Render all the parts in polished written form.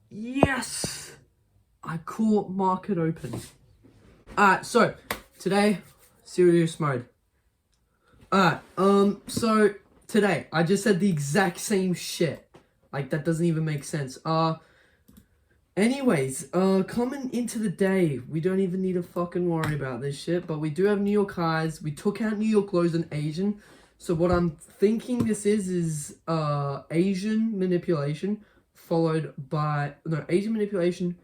Yes! I caught market open. Alright, so today, serious mode. Alright, so today, I just said the exact same shit. Like, that doesn't even make sense. Anyways, coming into the day, we don't even need to fucking worry about this shit, but we do have New York highs. We took out New York lows and Asian. So what I'm thinking this is Asian manipulation followed by, no, Asian manipulation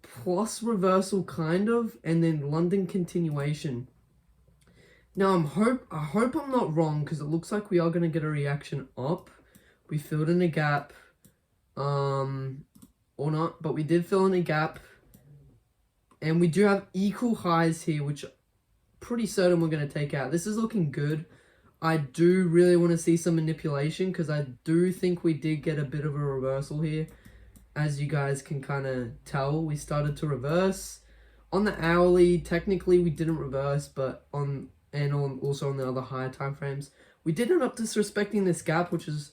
plus reversal kind of, and then London continuation. Now I hope I'm not wrong, because it looks like we are going to get a reaction up. We filled in a gap, or not, but we did fill in a gap, and we do have equal highs here, which pretty certain we're going to take out. This is looking good. I do really want to see some manipulation, because I do think we did get a bit of a reversal here. As you guys can kind of tell, we started to reverse. On the hourly, technically we didn't reverse, but also on the other higher time frames, we did end up disrespecting this gap, which is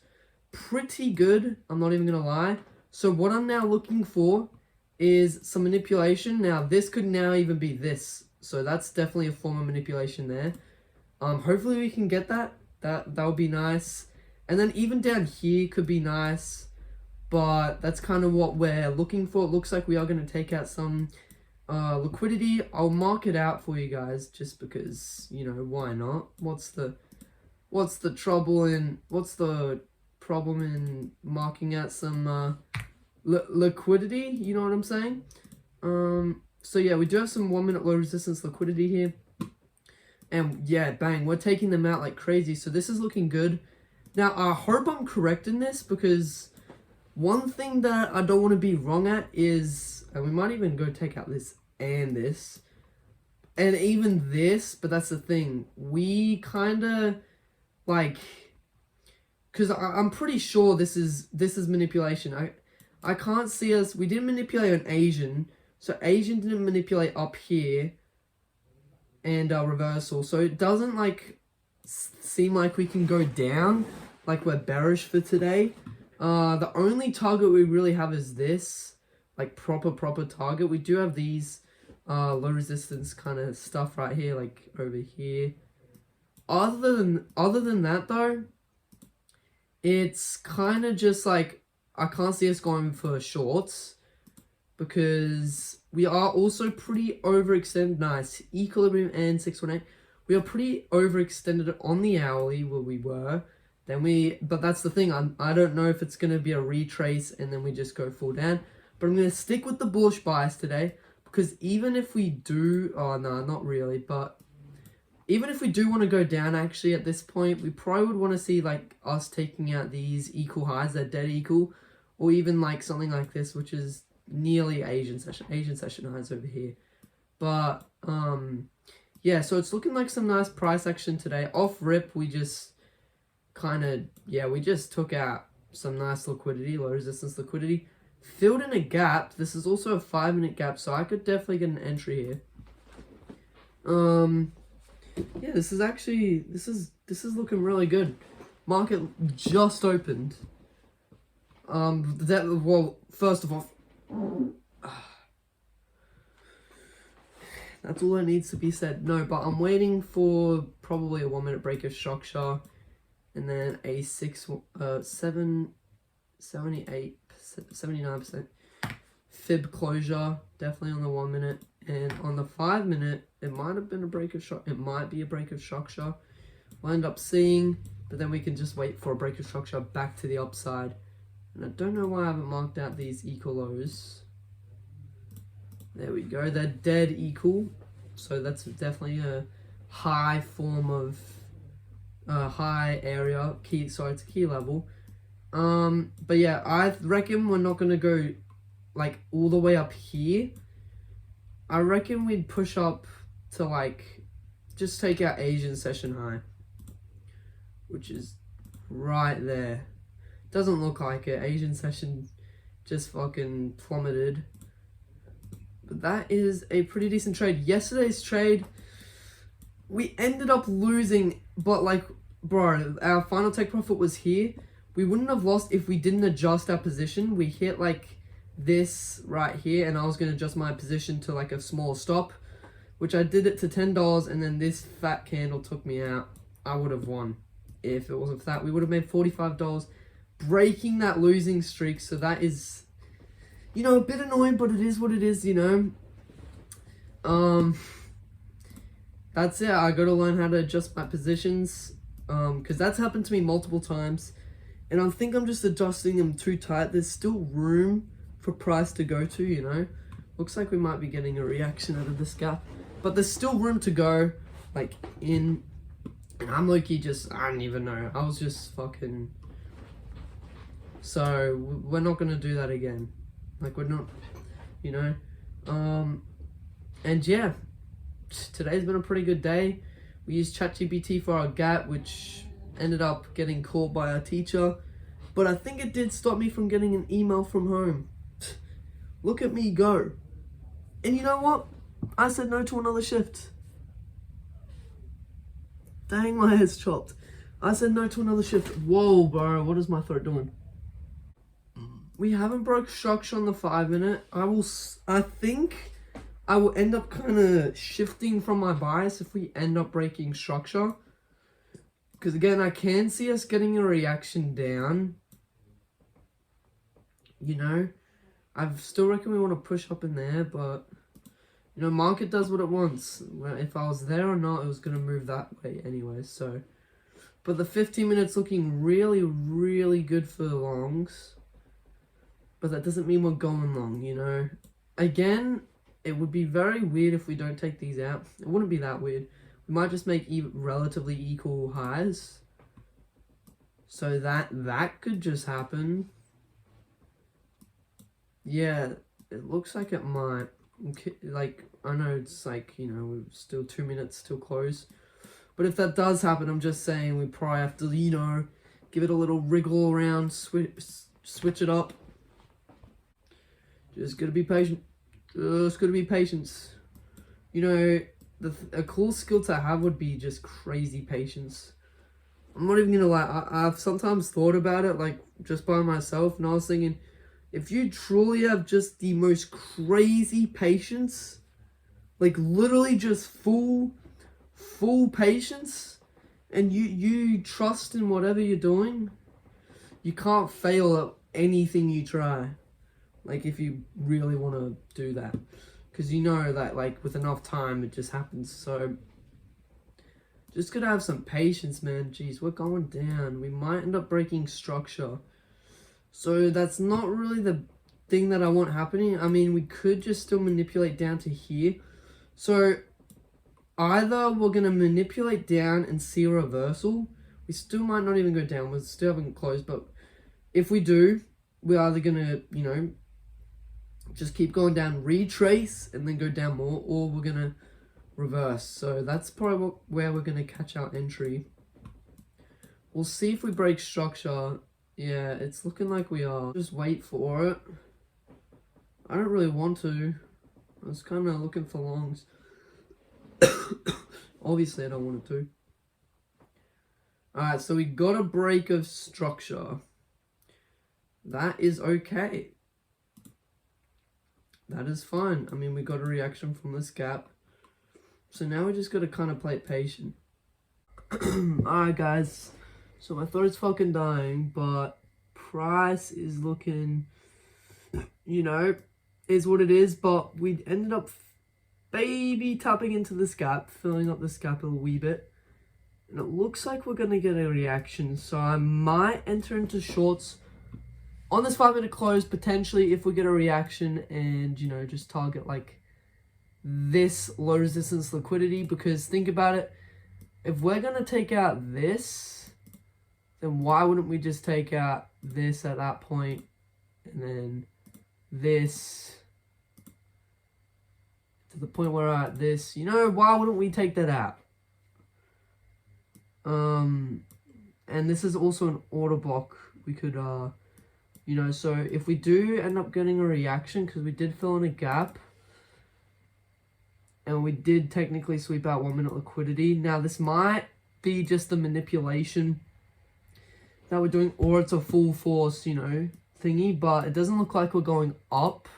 pretty good. I'm not even going to lie. So what I'm now looking for is some manipulation. Now, this could now even be this. So that's definitely a form of manipulation there. Hopefully we can get that. That would be nice. And then even down here could be nice. But that's kind of what we're looking for. It looks like we are going to take out some liquidity. I'll mark it out for you guys just because, you know, why not? What's the problem in marking out some liquidity? You know what I'm saying? So yeah, we do have some 1 minute low resistance liquidity here. And yeah, bang, we're taking them out like crazy. So this is looking good. Now, I hope I'm correct in this, because one thing that I don't want to be wrong at is, and we might even go take out this, and even this, but that's the thing. We kind of, like, because I'm pretty sure this is manipulation. I can't see us, we didn't manipulate an Asian, so Asian didn't manipulate up here, and reversal, so it doesn't, like, seem like we can go down, like we're bearish for today. The only target we really have is this, like proper target. We do have these low resistance kind of stuff right here, like over here. Other than that though, it's kind of just like, I can't see us going for shorts, because we are also pretty overextended. Nice, equilibrium and 618. We are pretty overextended on the hourly where we were. But that's the thing, I don't know if it's going to be a retrace and then we just go full down. But I'm going to stick with the bullish bias today, because even if we do, oh no, not really, but even if we do want to go down actually at this point, we probably would want to see like us taking out these equal highs, they're dead equal, or even like something like this, which is nearly Asian session highs over here. But yeah, so it's looking like some nice price action today. Off rip, we just we just took out some nice liquidity, low resistance liquidity, filled in a gap. This is also a 5 minute gap, so I could definitely get an entry here. Yeah, this is looking really good. Market just opened. Well, first of all, that's all that needs to be said. No, but I'm waiting for probably a 1 minute break of Shocksha, and then a 79% fib closure, definitely on the 1 minute. And on the 5 minute, it might have been a break of shock. It might be a break of Shocksha. We'll end up seeing, but then we can just wait for a break of Shocksha back to the upside. And I don't know why I haven't marked out these equal lows. There we go. They're dead equal. So that's definitely a high form of high area key. So it's key level. But yeah, I reckon we're not gonna go like all the way up here. I reckon we'd push up to like just take out Asian session high, which is right there. Doesn't look like it. Asian session just fucking plummeted. But that is a pretty decent trade. Yesterday's trade, we ended up losing, but like, bro, our final take profit was here. We wouldn't have lost if we didn't adjust our position. We hit like this right here, and I was going to adjust my position to like a small stop, which I did it to $10, and then this fat candle took me out. I would have won if it wasn't for that. We would have made $45, breaking that losing streak. So that is, you know, a bit annoying, but it is what it is, you know. That's it. I got to learn how to adjust my positions, because that's happened to me multiple times, and I think I'm just adjusting them too tight. There's still room for price to go to, you know. Looks like we might be getting a reaction out of this gap, but there's still room to go, like, in. And I'm low-key just, I don't even know. I was just fucking. So we're not gonna do that again. Like, we're not, you know. And yeah, today's been a pretty good day. We used ChatGPT for our gap, which ended up getting caught by our teacher. But I think it did stop me from getting an email from home. Look at me go. And you know what? I said no to another shift. Dang, my head's chopped. I said no to another shift. Whoa, bro, what is my throat doing? We haven't broke structure on the 5-minute. I think I will end up kind of shifting from my bias if we end up breaking structure. Because again, I can see us getting a reaction down. You know, I still reckon we want to push up in there, but you know, market does what it wants. Well, if I was there or not, it was going to move that way anyway, so. But the 15 minutes looking really, really good for the longs. But that doesn't mean we're going long, you know. Again, it would be very weird if we don't take these out. It wouldn't be that weird. We might just make relatively equal highs. So that could just happen. Yeah, it looks like it might. Like, I know it's like, you know, we're still 2 minutes till close, but if that does happen, I'm just saying we probably have to, you know, give it a little wriggle around, switch it up. Just gotta be patient. Just gotta be patience. You know, a cool skill to have would be just crazy patience. I'm not even gonna lie, I've sometimes thought about it, like, just by myself, and I was thinking, if you truly have just the most crazy patience, like literally just full patience, and you trust in whatever you're doing, you can't fail at anything you try. Like, if you really want to do that, because you know that, like, with enough time it just happens. So just gotta have some patience, man. Jeez, we're going down. We might end up breaking structure. So that's not really the thing that I want happening. I mean, we could just still manipulate down to here. So either we're going to manipulate down and see a reversal. We still might not even go down. We still haven't closed. But if we do, we're either going to, you know, just keep going down, retrace, and then go down more. Or we're going to reverse. So that's probably where we're going to catch our entry. We'll see if we break structure. Yeah, it's looking like we are. Just wait for it. I don't really want to. I was kind of looking for longs. Obviously, I don't want it to. Alright, so we got a break of structure. That is okay. That is fine. I mean, we got a reaction from this gap. So now we just got to kind of play it patient. Alright, guys. So my throat's fucking dying, but price is looking, you know, is what it is. But we ended up baby tapping into this gap, filling up this gap a wee bit. And it looks like we're going to get a reaction. So I might enter into shorts on this 5-minute close, potentially, if we get a reaction, and, you know, just target like this low resistance liquidity. Because think about it, if we're going to take out this, then why wouldn't we just take out this at that point, and then this to the point where we're at this, you know, why wouldn't we take that out? And this is also an order block. We could, you know, so if we do end up getting a reaction, because we did fill in a gap, and we did technically sweep out 1 minute liquidity. Now, this might be just a manipulation that we're doing, or it's a full force, you know, thingy, but it doesn't look like we're going up.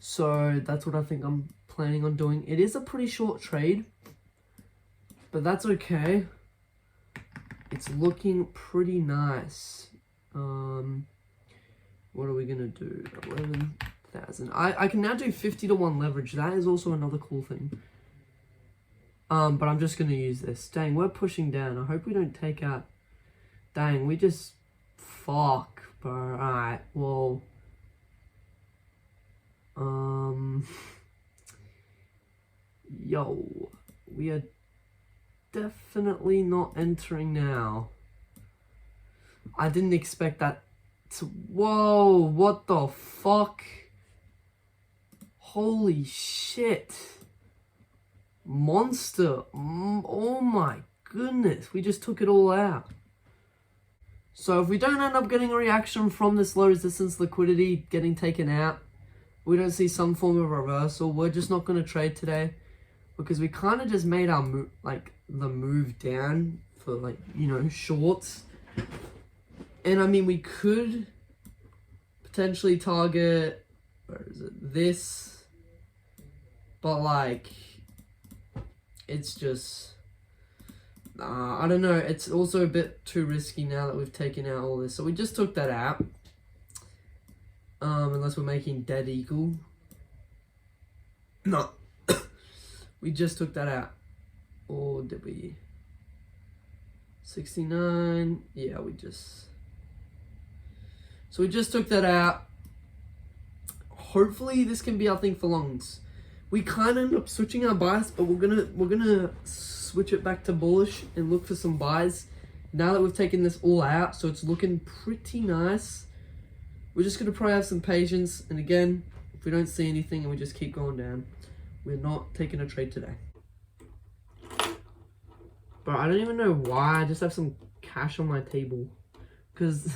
So that's what I think I'm planning on doing. It is a pretty short trade, but that's okay. It's looking pretty nice. What are we gonna do? 11,000. I can now do 50 to 1 leverage. That is also another cool thing. But I'm just gonna use this. Dang, we're pushing down. I hope we don't take out. Dang, we just fuck, bro. Alright, well. Yo, we are definitely not entering now. I didn't expect that to. Whoa, what the fuck? Holy shit. Monster. Oh my goodness, we just took it all out. So if we don't end up getting a reaction from this low resistance liquidity getting taken out, we don't see some form of reversal, we're just not going to trade today, because we kind of just made our move, like the move down for, like, you know, shorts. And I mean, we could potentially target, where is it, this, but like, it's just, I don't know, it's also a bit too risky now that we've taken out all this. So we just took that out. Unless we're making dead eagle. No. We just took that out. Or did we? 69. Yeah, we just. So we just took that out. Hopefully this can be our thing for longs. We kind of end up switching our bias, but we're gonna switch it back to bullish and look for some buys now that we've taken this all out. So it's looking pretty nice. We're just going to probably have some patience. And again, if we don't see anything and we just keep going down, we're not taking a trade today. But I don't even know why. I just have some cash on my table. Because,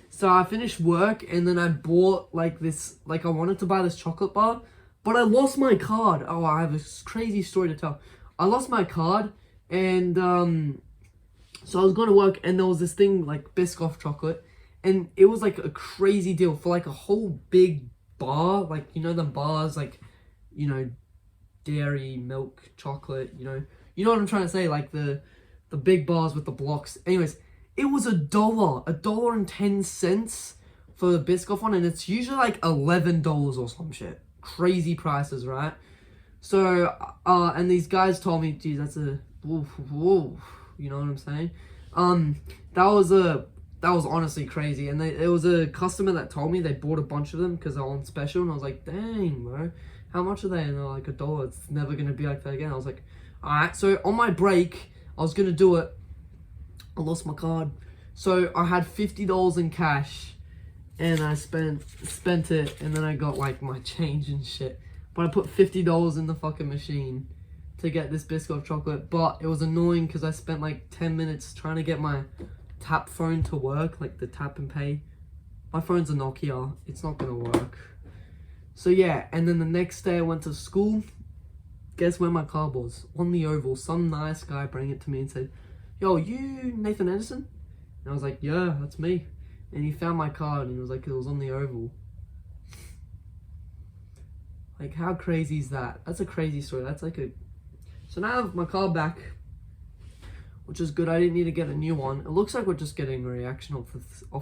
so I finished work and then I bought like this, like I wanted to buy this chocolate bar. But I lost my card. Oh, I have a crazy story to tell. I lost my card and so I was going to work and there was this thing like Biscoff chocolate. And it was like a crazy deal for like a whole big bar. Like, you know, the bars, like, you know, dairy, milk, chocolate, you know what I'm trying to say? Like the big bars with the blocks. Anyways, it was $1.10 for the Biscoff one. And it's usually like $11 or some shit. Crazy prices, right? So, and these guys told me, geez, that's a, whoa, you know what I'm saying? That was honestly crazy. And it was a customer that told me they bought a bunch of them because they're on special. And I was like, dang, bro, how much are they? And they're like $1. It's never going to be like that again. I was like, all right. So on my break, I was going to do it. I lost my card. So I had $50 in cash. And I spent it. And then I got like my change and shit. But I put $50 in the fucking machine to get this Biscoff chocolate. But it was annoying because I spent like 10 minutes trying to get my tap phone to work, like the tap and pay. My phone's a Nokia, it's not gonna work. So yeah, and then the next day I went to school. Guess where my card was? On the Oval. Some nice guy bring it to me and said, yo, you Nathan Anderson? And I was like, yeah, that's me. And he found my card and it was like, it was on the Oval. Like, how crazy is that? That's a crazy story. That's like a... So now I have my card back, which is good. I didn't need to get a new one. It looks like we're just getting a reaction off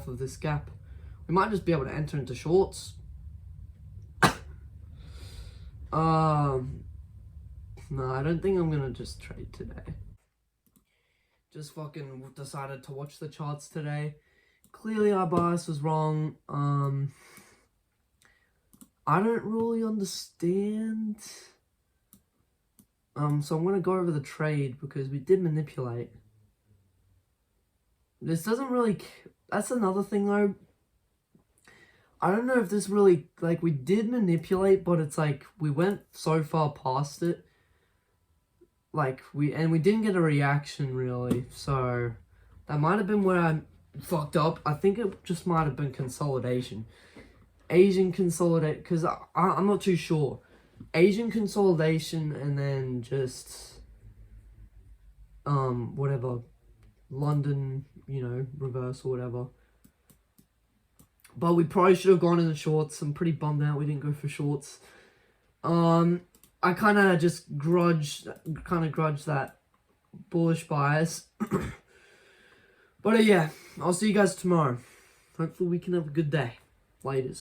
of this gap. We might just be able to enter into shorts. No, I don't think I'm gonna just trade today. Just fucking decided to watch the charts today. Clearly our bias was wrong. I don't really understand. So I'm gonna go over the trade because we did manipulate. This doesn't really... That's another thing though. I don't know if this really... Like, we did manipulate, but it's like we went so far past it. Like, we didn't get a reaction really. So that might have been where I fucked up. I think it just might have been consolidation. Asian consolidate, because I'm not too sure. Asian consolidation and then just whatever, London, you know, reverse or whatever. But we probably should have gone in the shorts. I'm pretty bummed out we didn't go for shorts. I kind of just grudge that bullish bias. But yeah, I'll see you guys tomorrow. Hopefully we can have a good day. Laters.